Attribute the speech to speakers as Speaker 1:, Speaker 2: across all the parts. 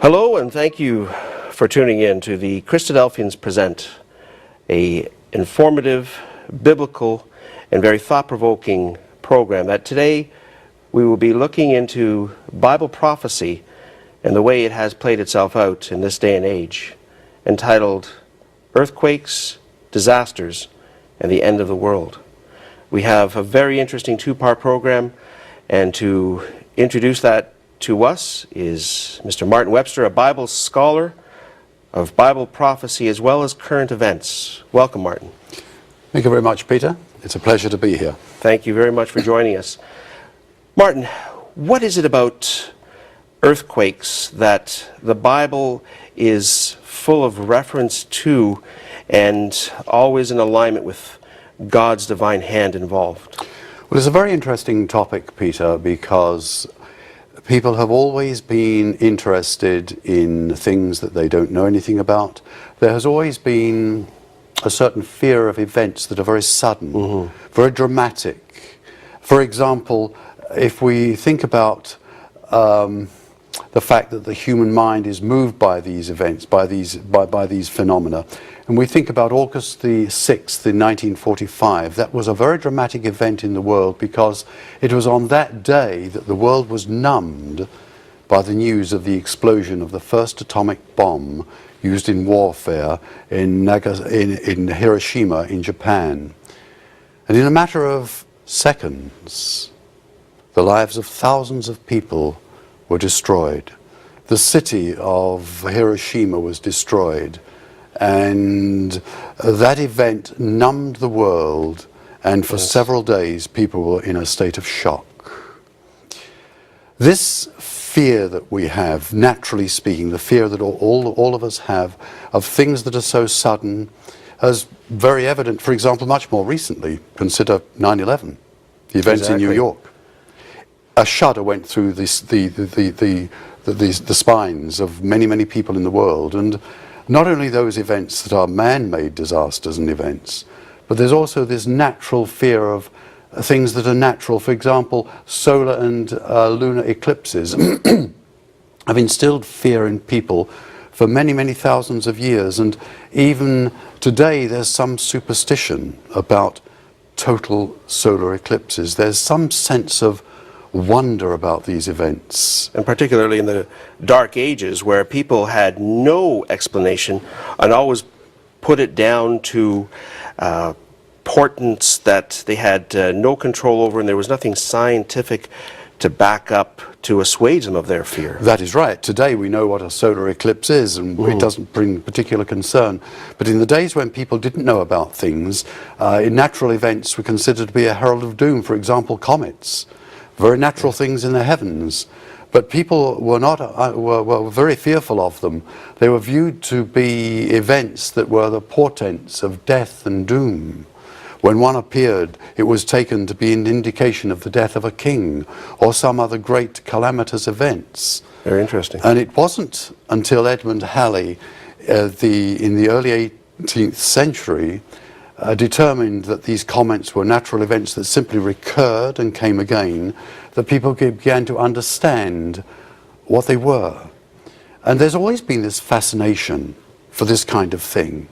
Speaker 1: Hello, and thank you for tuning in to the Christadelphians Present, a informative, biblical, and very thought-provoking program that today we will be looking into Bible prophecy and the way it has played itself out in this day and age, entitled Earthquakes, Disasters, and the End of the World. We have a very interesting two-part program, and to introduce that to us is Mr. Martin Webster, a Bible scholar of Bible prophecy as well as current events. Welcome, Martin.
Speaker 2: Thank you very much, Peter. It's a pleasure to be here.
Speaker 1: Thank you very much for joining us. Martin, what is it about earthquakes that the Bible is full of reference to and always in alignment with God's divine hand involved?
Speaker 2: Well, it's a very interesting topic, Peter, because people have always been interested in things that they don't know anything about. There has always been a certain fear of events that are very sudden, very dramatic. For example, if we think about the fact that the human mind is moved by these events, by these phenomena, and we think about August the 6th in 1945, that was a very dramatic event in the world because it was on that day that the world was numbed by the news of the explosion of the first atomic bomb used in warfare in Hiroshima in Japan. And in a matter of seconds, the lives of thousands of people were destroyed. The city of Hiroshima was destroyed. And that event numbed the world, and for several days people were in a state of shock. This fear that we have, naturally speaking, the fear that all of us have of things that are so sudden, is very evident, for example, much more recently. Consider 9/11, the events in New York. A shudder went through the spines of many people in the world, and not only those events that are man-made disasters and events, but there's also this natural fear of things that are natural. For example, solar and lunar eclipses have instilled fear in people for many thousands of years, and even today there's some superstition about total solar eclipses. There's some sense of wonder about these events.
Speaker 1: And particularly in the Dark Ages, where people had no explanation and always put it down to portents that they had no control over, and there was nothing scientific to back up to assuage them of their fear.
Speaker 2: That is right. Today we know what a solar eclipse is, and it doesn't bring particular concern. But in the days when people didn't know about things, in natural events were considered to be a herald of doom. For example, comets. Very natural things in the heavens, but people were not were very fearful of them. They were viewed to be events that were the portents of death and doom. When one appeared, it was taken to be an indication of the death of a king or some other great calamitous events.
Speaker 1: Very interesting.
Speaker 2: And it wasn't until Edmund Halley, in the early 18th century, determined that these comments were natural events that simply recurred and came again, that people began to understand what they were. And there's always been this fascination for this kind of thing,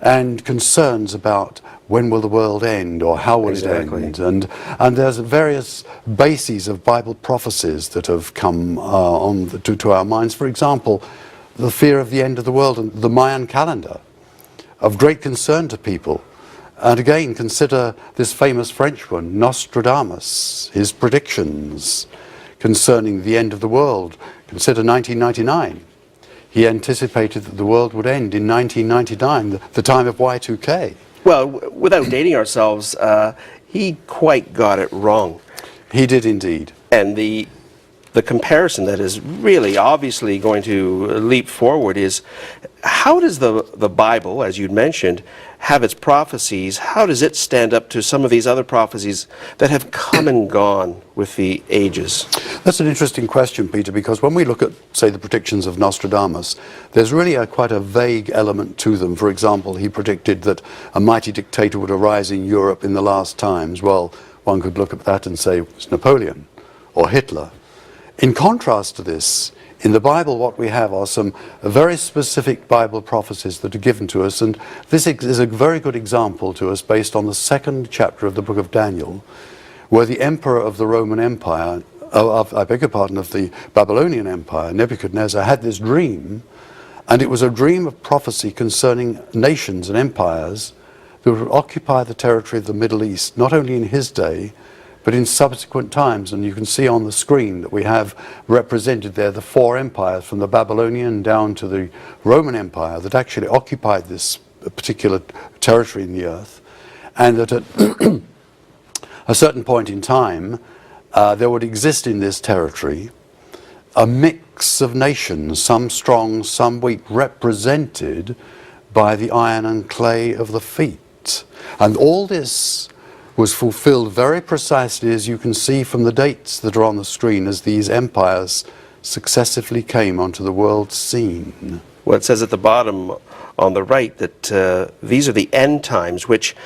Speaker 2: and concerns about when will the world end, or how will it end. And there's various bases of Bible prophecies that have come to our minds. For example, the fear of the end of the world and the Mayan calendar, of great concern to people. And again, consider this famous French one, Nostradamus, his predictions concerning the end of the world. Consider 1999. He anticipated that the world would end in 1999, the time of Y2K.
Speaker 1: Well, without dating ourselves, he quite got it wrong.
Speaker 2: He did indeed.
Speaker 1: And the the comparison that is really obviously going to leap forward is, how does the Bible, as you'd mentioned, have its prophecies? How does it stand up to some of these other prophecies that have come and gone with the ages?
Speaker 2: That's an interesting question, Peter, because when we look at, say, the predictions of Nostradamus, there's really quite a vague element to them. For example, he predicted that a mighty dictator would arise in Europe in the last times. Well, one could look at that and say it's Napoleon or Hitler. In contrast to this, in the Bible, what we have are some very specific Bible prophecies that are given to us, and this is a very good example to us based on the 2nd chapter of the book of Daniel, where the emperor of the Roman Empire, of the Babylonian Empire, Nebuchadnezzar, had this dream, and it was a dream of prophecy concerning nations and empires that would occupy the territory of the Middle East, not only in his day, but in subsequent times. And you can see on the screen that we have represented there the 4 empires, from the Babylonian down to the Roman Empire, that actually occupied this particular territory in the earth, and that at a certain point in time there would exist in this territory a mix of nations, some strong, some weak, represented by the iron and clay of the feet. And all this was fulfilled very precisely, as you can see from the dates that are on the screen, as these empires successively came onto the world scene.
Speaker 1: Well, it says at the bottom on the right that these are the end times, which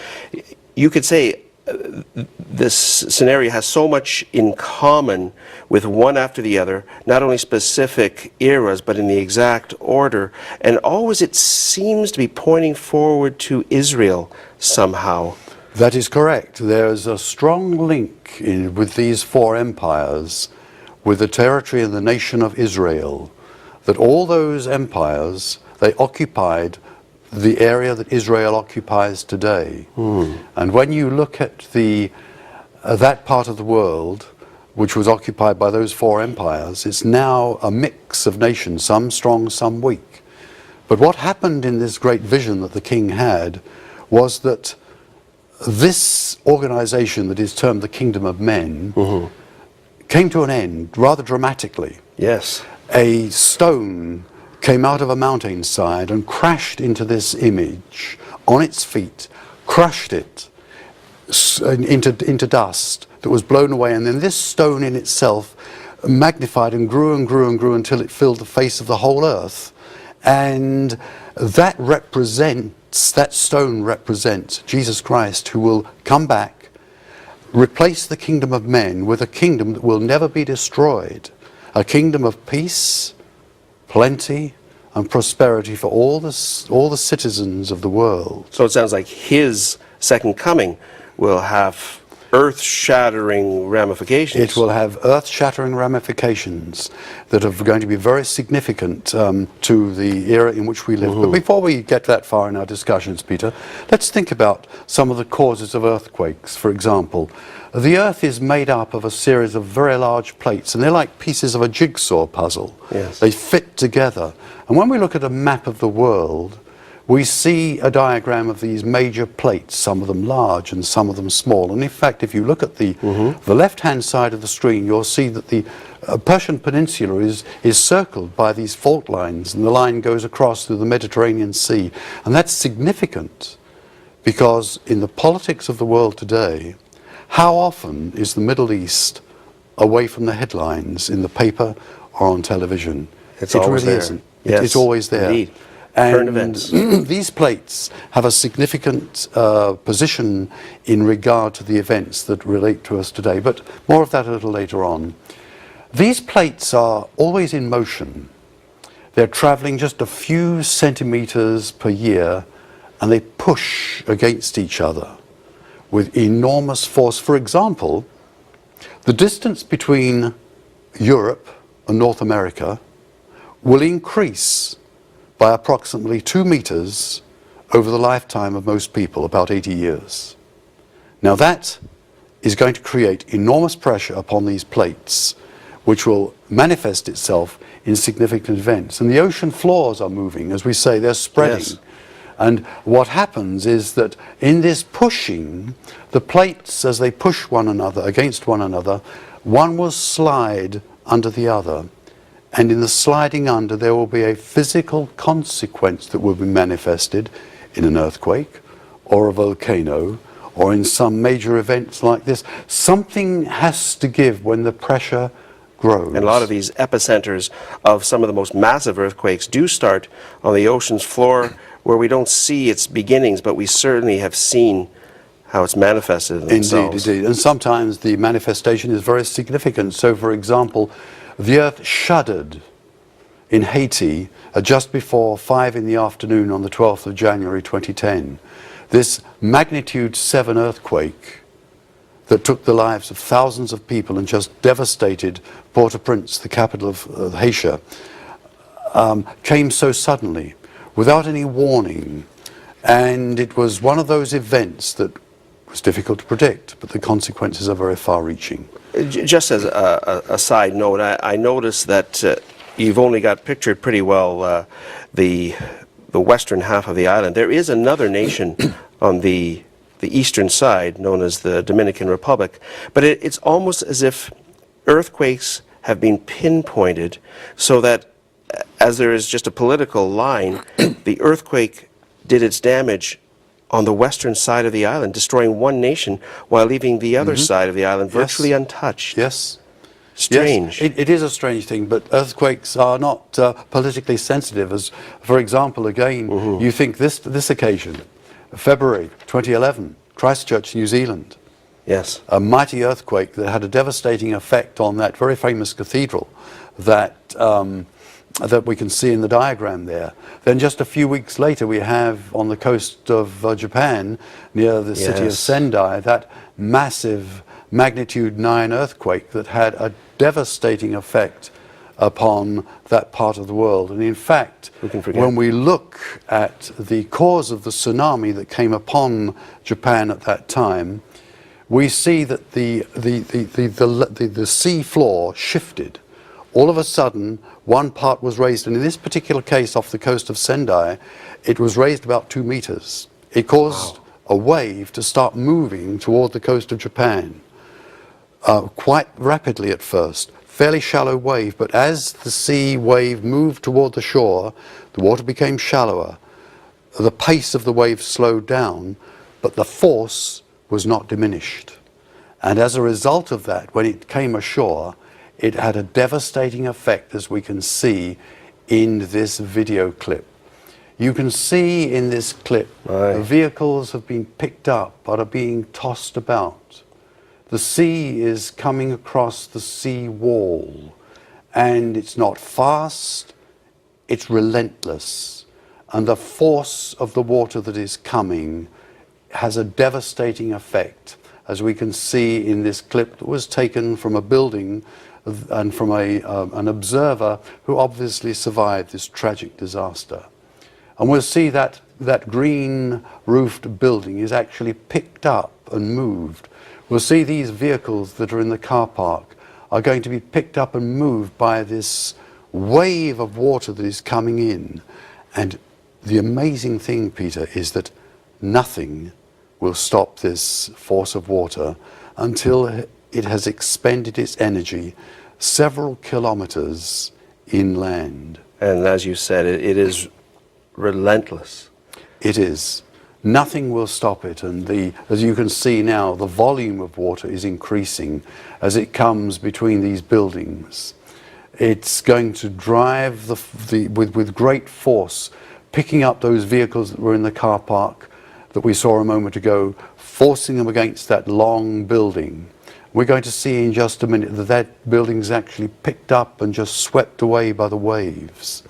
Speaker 1: you could say this scenario has so much in common with one after the other, not only specific eras, but in the exact order. And always it seems to be pointing forward to Israel somehow.
Speaker 2: That is correct. There is a strong link with these 4 empires, with the territory and the nation of Israel, that all those empires, they occupied the area that Israel occupies today. And when you look at that part of the world, which was occupied by those 4 empires, it's now a mix of nations, some strong, some weak. But what happened in this great vision that the king had was that this organization that is termed the Kingdom of Men came to an end rather dramatically.
Speaker 1: Yes.
Speaker 2: A stone came out of a mountainside and crashed into this image on its feet, crushed it into dust that was blown away, and then this stone in itself magnified and grew and grew and grew until it filled the face of the whole earth. And that stone represents Jesus Christ, who will come back, replace the kingdom of men with a kingdom that will never be destroyed, a kingdom of peace, plenty, and prosperity for all the citizens of the world.
Speaker 1: So it sounds like his second coming will have earth-shattering ramifications.
Speaker 2: It will have earth-shattering ramifications that are going to be very significant to the era in which we live. But before we get that far in our discussions, Peter, let's think about some of the causes of earthquakes. For example, the earth is made up of a series of very large plates, and they're like pieces of a jigsaw puzzle.
Speaker 1: Yes.
Speaker 2: They fit together. And when we look at a map of the world, we see a diagram of these major plates, some of them large and some of them small. And in fact, if you look at the left-hand side of the screen, you'll see that the Persian Peninsula is circled by these fault lines, and the line goes across through the Mediterranean Sea. And that's significant because in the politics of the world today, how often is the Middle East away from the headlines in the paper or on television?
Speaker 1: It's always
Speaker 2: really
Speaker 1: there.
Speaker 2: isn't.
Speaker 1: Yes,
Speaker 2: it's always there.
Speaker 1: Indeed.
Speaker 2: And
Speaker 1: Current events.
Speaker 2: these plates have a significant position in regard to the events that relate to us today, but more of that a little later on. These plates are always in motion. They're traveling just a few centimeters per year, and they push against each other with enormous force. For example, the distance between Europe and North America will increase by approximately 2 meters over the lifetime of most people, about 80 years. Now that is going to create enormous pressure upon these plates, which will manifest itself in significant events. And the ocean floors are moving, as we say, they're spreading.
Speaker 1: Yes.
Speaker 2: And what happens is that in this pushing, the plates, as they push one another against one another, one will slide under the other. And in the sliding under, there will be a physical consequence that will be manifested in an earthquake or a volcano or in some major events like this. Something has to give when the pressure grows.
Speaker 1: And a lot of these epicenters of some of the most massive earthquakes do start on the ocean's floor, where we don't see its beginnings, but we certainly have seen how it's manifested in themselves.
Speaker 2: Indeed. And sometimes the manifestation is very significant. So, for example, the earth shuddered in Haiti just before 5 in the afternoon on the 12th of January 2010. This magnitude 7 earthquake that took the lives of thousands of people and just devastated Port-au-Prince, the capital of Haiti, came so suddenly, without any warning. And it was one of those events that was difficult to predict, but the consequences are very far-reaching.
Speaker 1: Just as a side note, I noticed that you've only got pictured pretty well the western half of the island. There is another nation on the eastern side, known as the Dominican Republic, but it's almost as if earthquakes have been pinpointed so that, as there is just a political line, the earthquake did its damage on the western side of the island, destroying one nation while leaving the other side of the island virtually untouched.
Speaker 2: Yes.
Speaker 1: Strange.
Speaker 2: Yes, it is a strange thing, but earthquakes are not politically sensitive. As, for example, again, you think this occasion, February 2011, Christchurch, New Zealand.
Speaker 1: Yes.
Speaker 2: A mighty earthquake that had a devastating effect on that very famous cathedral that that we can see in the diagram there. Then just a few weeks later, we have on the coast of Japan, near the city of Sendai, that massive magnitude 9 earthquake that had a devastating effect upon that part of the world. And in fact, when we look at the cause of the tsunami that came upon Japan at that time, we see that the sea floor shifted. All of a sudden, one part was raised, and in this particular case off the coast of Sendai, it was raised about 2 meters. It caused a wave to start moving toward the coast of Japan, quite rapidly at first. Fairly shallow wave, but as the sea wave moved toward the shore, the water became shallower. The pace of the wave slowed down, but the force was not diminished. And as a result of that, when it came ashore, it had a devastating effect, as we can see in this video clip. You can see in this clip, the vehicles have been picked up but are being tossed about. The sea is coming across the sea wall, and it's not fast, it's relentless. And the force of the water that is coming has a devastating effect, as we can see in this clip that was taken from a building and from an observer who obviously survived this tragic disaster. And we'll see that that green roofed building is actually picked up and moved. We'll see these vehicles that are in the car park are going to be picked up and moved by this wave of water that is coming in. And the amazing thing, Peter, is that nothing will stop this force of water until it has expended its energy several kilometers inland.
Speaker 1: And as you said, it is relentless.
Speaker 2: It is. Nothing will stop it, and as you can see now, the volume of water is increasing as it comes between these buildings. It's going to drive with great force, picking up those vehicles that were in the car park that we saw a moment ago, forcing them against that long building. We're going to see in just a minute that that building is actually picked up and just swept away by the waves.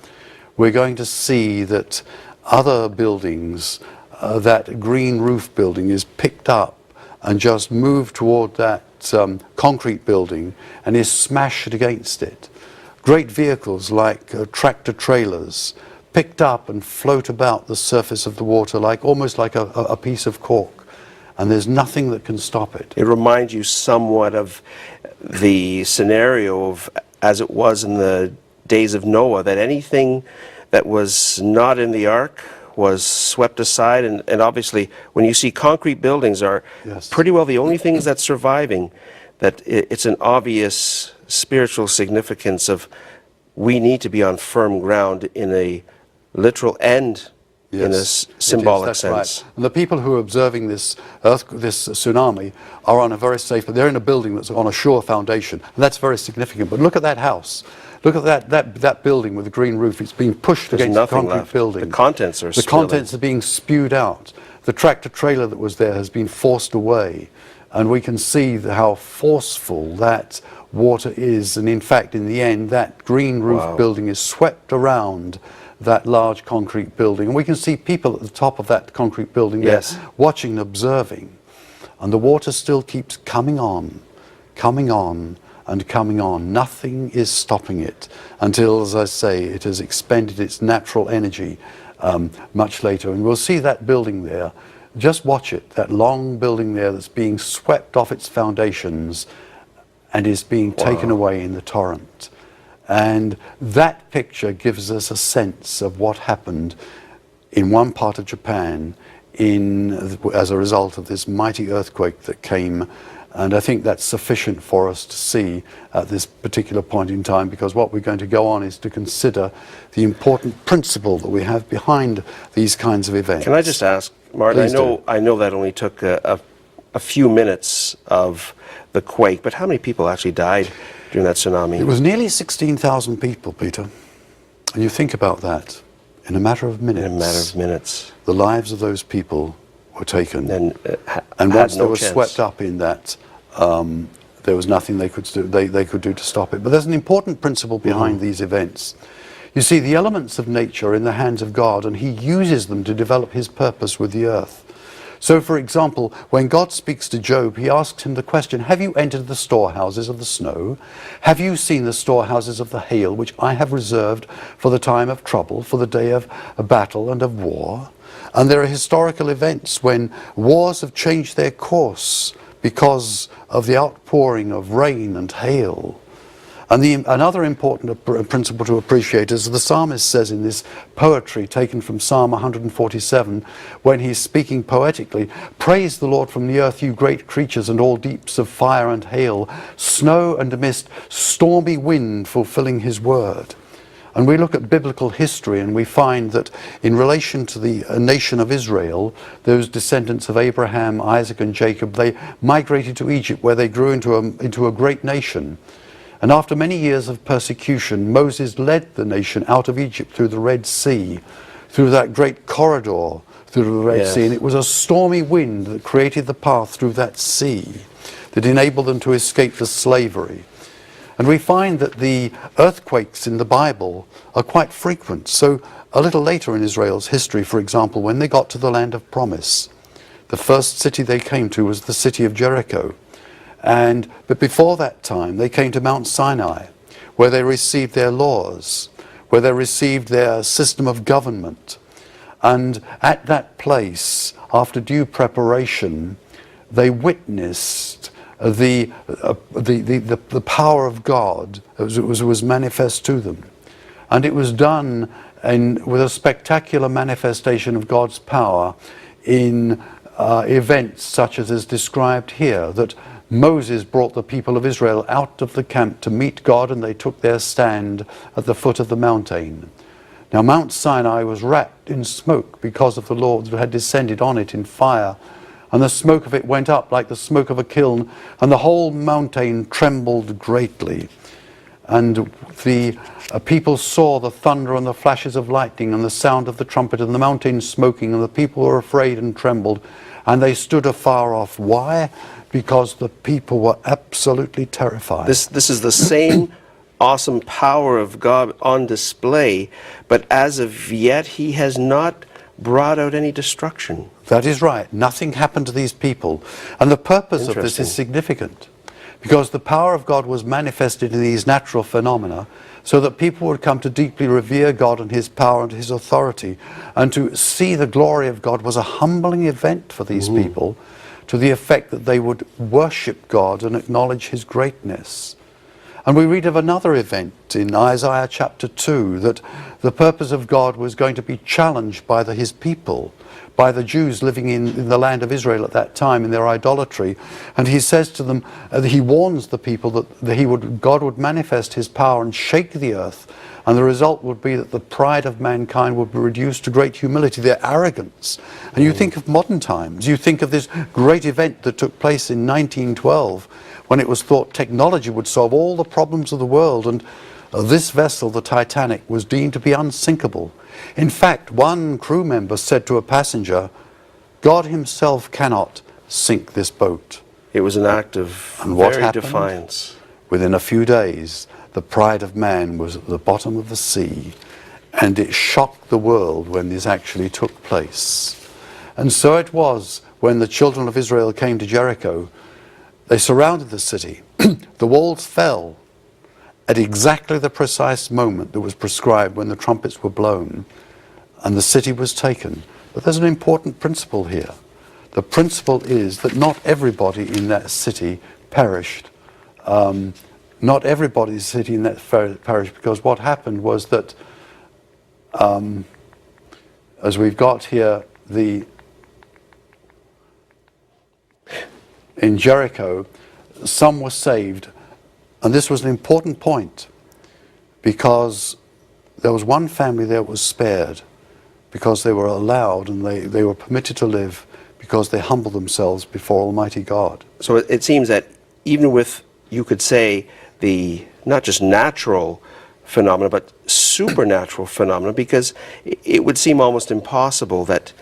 Speaker 2: We're going to see that other buildings, that green roof building is picked up and just moved toward that concrete building and is smashed against it. Great vehicles like tractor trailers picked up and float about the surface of the water almost like a piece of cork. And there's nothing that can stop it.
Speaker 1: It reminds you somewhat of the scenario of as it was in the days of Noah, that anything that was not in the ark was swept aside. And obviously, when you see concrete buildings are pretty well the only things that's surviving, that it's an obvious spiritual significance of we need to be on firm ground in a literal and in a symbolic
Speaker 2: that's
Speaker 1: sense.
Speaker 2: Right. And the people who are observing this tsunami are on a very safe, they're in a building that's on a sure foundation, and that's very significant. But look at that house. Look at that building with the green roof. It's being pushed
Speaker 1: There's
Speaker 2: against the
Speaker 1: nothing
Speaker 2: concrete
Speaker 1: left.
Speaker 2: building.
Speaker 1: The contents are
Speaker 2: The
Speaker 1: spilling.
Speaker 2: contents are being spewed out. The tractor trailer that was there has been forced away. And we can see how forceful that water is. And in fact, in the end, that green roof building is swept around that large concrete building. And we can see people at the top of that concrete building there watching and observing. And the water still keeps coming on, and coming on. Nothing is stopping it until, as I say, it has expended its natural energy much later. And we'll see that building there. Just watch it, that long building there that's being swept off its foundations and is being taken away in the torrent. And that picture gives us a sense of what happened in one part of Japan as a result of this mighty earthquake that came. And I think that's sufficient for us to see at this particular point in time, because what we're going to go on is to consider the important principle that we have behind these kinds of events.
Speaker 1: Can I just ask, Martin,
Speaker 2: Please
Speaker 1: I know that only took a few minutes of the quake, but how many people actually died during that tsunami?
Speaker 2: It was nearly 16,000 people, Peter. And you think about that, in a matter of minutes.
Speaker 1: In a matter of minutes.
Speaker 2: The lives of those people were taken.
Speaker 1: And
Speaker 2: once they
Speaker 1: no
Speaker 2: were
Speaker 1: chance.
Speaker 2: swept up in that, there was nothing they could do to stop it. But there's an important principle behind these events. You see, the elements of nature are in the hands of God, and he uses them to develop his purpose with the earth. So, for example, when God speaks to Job, he asks him the question, have you entered the storehouses of the snow? Have you seen the storehouses of the hail, which I have reserved for the time of trouble, for the day of battle and of war? And there are historical events when wars have changed their course because of the outpouring of rain and hail. And another important principle to appreciate is the psalmist says in this poetry taken from Psalm 147, when he's speaking poetically, praise the Lord from the earth, you great creatures, and all deeps of fire and hail, snow and mist, stormy wind fulfilling his word. And we look at biblical history and we find that in relation to the nation of Israel, those descendants of Abraham, Isaac and Jacob, they migrated to Egypt where they grew into a great nation. And after many years of persecution, Moses led the nation out of Egypt through the Red Sea, through that great corridor through the Red Sea. And it was a stormy wind that created the path through that sea that enabled them to escape the slavery. And we find that the earthquakes in the Bible are quite frequent. So a little later in Israel's history, for example, when they got to the land of promise, the first city they came to was the city of Jericho. But before that time, they came to Mount Sinai, where they received their laws, where they received their system of government. And at that place, after due preparation, they witnessed the power of God was manifest to them. And it was done with a spectacular manifestation of God's power in events such as is described here, that Moses brought the people of Israel out of the camp to meet God, and they took their stand at the foot of the mountain. Now Mount Sinai was wrapped in smoke because of the Lord that had descended on it in fire, and the smoke of it went up like the smoke of a kiln, and the whole mountain trembled greatly. And the people saw the thunder and the flashes of lightning and the sound of the trumpet and the mountain smoking, and the people were afraid and trembled, and they stood afar off. Why? Because the people were absolutely terrified.
Speaker 1: This is the same awesome power of God on display, but as of yet he has not brought out any destruction.
Speaker 2: That is right. Nothing happened to these people. And the purpose of this is significant, because the power of God was manifested in these natural phenomena so that people would come to deeply revere God and his power and his authority. And to see the glory of God was a humbling event for these people, to the effect that they would worship God and acknowledge his greatness. And we read of another event in Isaiah chapter 2, that the purpose of God was going to be challenged by his people, by the Jews living in the land of Israel at that time in their idolatry. And he says to them, he warns the people that God would manifest his power and shake the earth, and the result would be that the pride of mankind would be reduced to great humility, their arrogance. And you think of modern times, you think of this great event that took place in 1912, when it was thought technology would solve all the problems of the world, and this vessel, the Titanic, was deemed to be unsinkable. In fact, one crew member said to a passenger, "God himself cannot sink this boat."
Speaker 1: It was an act of very defiance.
Speaker 2: Within a few days, the pride of man was at the bottom of the sea, and it shocked the world when this actually took place. And so it was when the children of Israel came to Jericho. They surrounded the city. The walls fell at exactly the precise moment that was prescribed when the trumpets were blown, and the city was taken. But there's an important principle here. The principle is that not everybody in that city perished. Not everybody's city in that perished, because what happened was that, as we've got here, in Jericho, some were saved. And this was an important point, because there was one family there that was spared, because they were allowed and they were permitted to live because they humbled themselves before Almighty God.
Speaker 1: So it seems that even with, you could say, the not just natural phenomena, but supernatural phenomena, because it would seem almost impossible that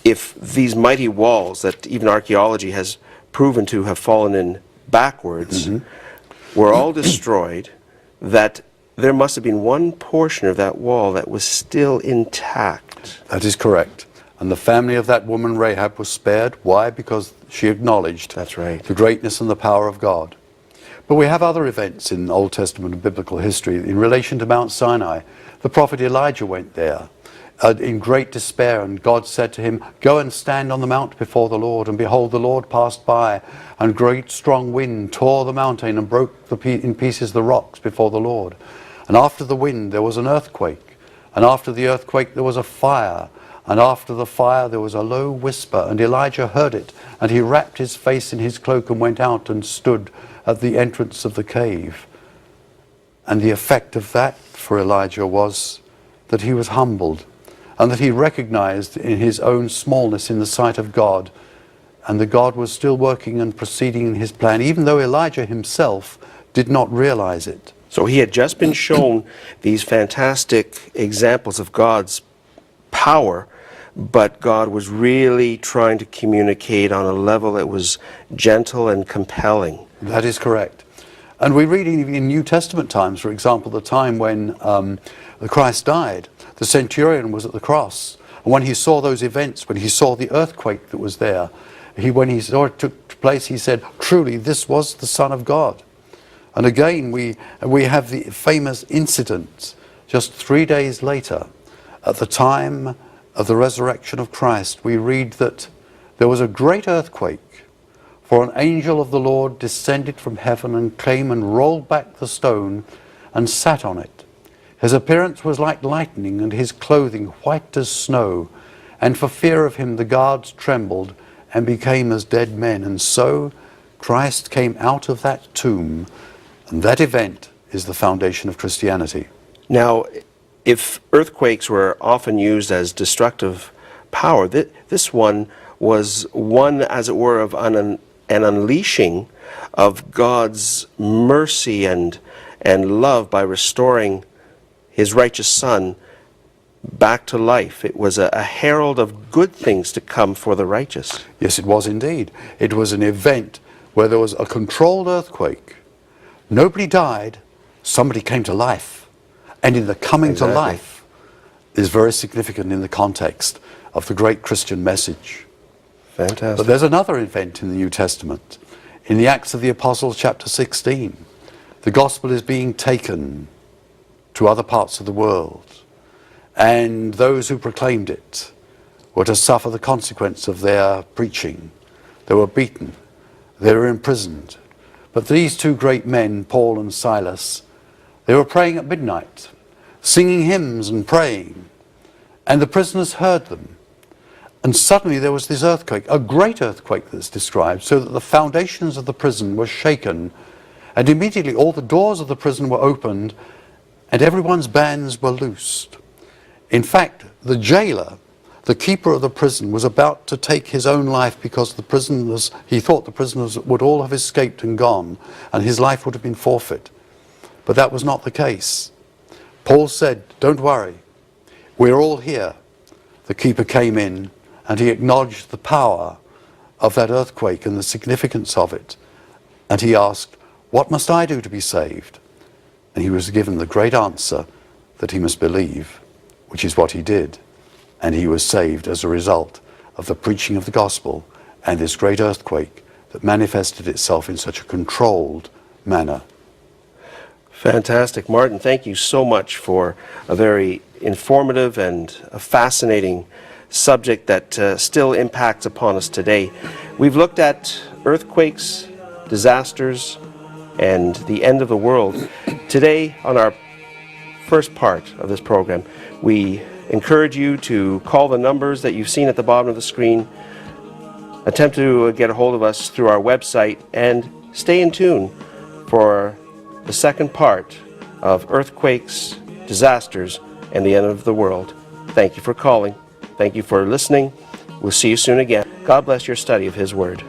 Speaker 1: if these mighty walls that even archaeology has proven to have fallen in backwards, were all destroyed, that there must have been one portion of that wall that was still intact.
Speaker 2: That is correct. And the family of that woman Rahab was spared. Why? Because she acknowledged the greatness and the power of God. But we have other events in Old Testament and biblical history. In relation to Mount Sinai, the prophet Elijah went there in great despair, and God said to him, "Go and stand on the mount before the Lord." And behold, the Lord passed by, and great strong wind tore the mountain and broke in pieces the rocks before the Lord. And after the wind there was an earthquake, and after the earthquake there was a fire, and after the fire there was a low whisper, and Elijah heard it, and he wrapped his face in his cloak and went out and stood at the entrance of the cave. And the effect of that for Elijah was that he was humbled, and that he recognized in his own smallness in the sight of God, and that God was still working and proceeding in his plan, even though Elijah himself did not realize it.
Speaker 1: So he had just been shown these fantastic examples of God's power, but God was really trying to communicate on a level that was gentle and compelling.
Speaker 2: That is correct. And we read in New Testament times, for example, the time when Christ died, the centurion was at the cross. And when he saw those events, when he saw the earthquake that was there, when he saw it took place, he said, "Truly, this was the Son of God." And again, we have the famous incident just 3 days later, at the time of the resurrection of Christ. We read that there was a great earthquake, for an angel of the Lord descended from heaven and came and rolled back the stone and sat on it. His appearance was like lightning, and his clothing white as snow. And for fear of him the guards trembled and became as dead men. And so Christ came out of that tomb, and that event is the foundation of Christianity.
Speaker 1: Now, if earthquakes were often used as destructive power, this one was one, as it were, of an unleashing of God's mercy and love by restoring his righteous Son back to life. It was a herald of good things to come for the righteous.
Speaker 2: Yes, it was indeed. It was an event where there was a controlled earthquake. Nobody died, somebody came to life. And in the coming to life is very significant in the context of the great Christian message.
Speaker 1: Fantastic.
Speaker 2: But there's another event in the New Testament. In the Acts of the Apostles, chapter 16, the gospel is being taken to other parts of the world. And those who proclaimed it were to suffer the consequence of their preaching. They were beaten. They were imprisoned. But these two great men, Paul and Silas, they were praying at midnight, singing hymns and praying. And the prisoners heard them. And suddenly there was this earthquake, a great earthquake that's described, so that the foundations of the prison were shaken, and immediately all the doors of the prison were opened, and everyone's bands were loosed. In fact, the jailer, the keeper of the prison, was about to take his own life because he thought the prisoners would all have escaped and gone, and his life would have been forfeit. But that was not the case. Paul said, "Don't worry, we're all here." The keeper came in, and he acknowledged the power of that earthquake and the significance of it. And he asked, "What must I do to be saved?" And he was given the great answer that he must believe, which is what he did. And he was saved as a result of the preaching of the gospel and this great earthquake that manifested itself in such a controlled manner.
Speaker 1: Fantastic. Martin, thank you so much for a very informative and a fascinating subject that still impacts upon us today. We've looked at earthquakes, disasters, and the end of the world. Today, on our first part of this program, we encourage you to call the numbers that you've seen at the bottom of the screen, attempt to get a hold of us through our website, and stay in tune for the second part of earthquakes, disasters, and the end of the world. Thank you for calling. Thank you for listening. We'll see you soon again. God bless your study of His Word.